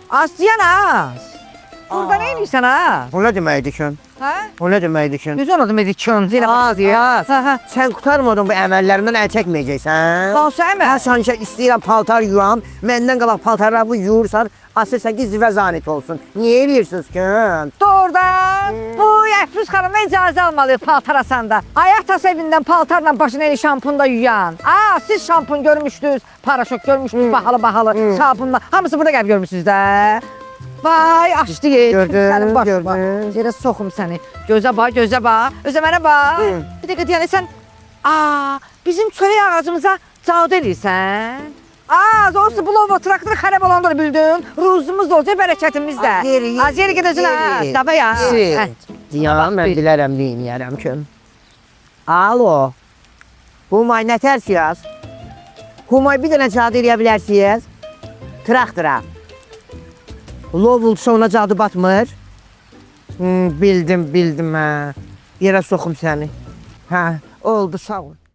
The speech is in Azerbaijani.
Aslıyan az. Burada ne edirsən az? O nə deməkdir ki? Hə? O nə deməkdir ki? Düz onu demədik ki, onu zirə Az, az. Hə, hə. Sən qutarmadın bu əməllərindən əl çəkməyəcəksən. Hansı əməl? Hər sanki istəyirəm paltar yuyam, məndən qalaq paltarları yuyursan, asırsan ki, zivə zanit olsun. Niyə edirsiniz ki? Doğrudan bu Əfruz xanımdan icazə almalıyıq paltar asanda. Ay atası evindən paltarla başına eli şampunla yuyan. Siz şampun görmüşdünüz, paraşok görmüşdünüz, bahalı şampunla. Hamısı burada gəlib görmüşsünüz də. Vay, açdı ye. Gördün, Sənin başına. gördün. Yerə soxum səni. Gözə bax, gözə bax. Özə mənə bax. Bir dəqiqə deyəndə sən, bizim çörək ağacımıza cavd edirsən. Doğrusu bu lovo traktoru xarab olanda da bildin. Ruzumuz da olacaq, bərəkətimiz də. Az yeri gedəsin ha. Dava ya. Ya, mən bilərəm, neyiniyərəm ki. Alo. Humay nə tərsiniz? Humay bir dənə cadı eləyə bilərsiniz? Traktora. Lovulsa ona cadı batmır. Bildim hə. Yerə soxum səni. Hə, oldu, sağ ol.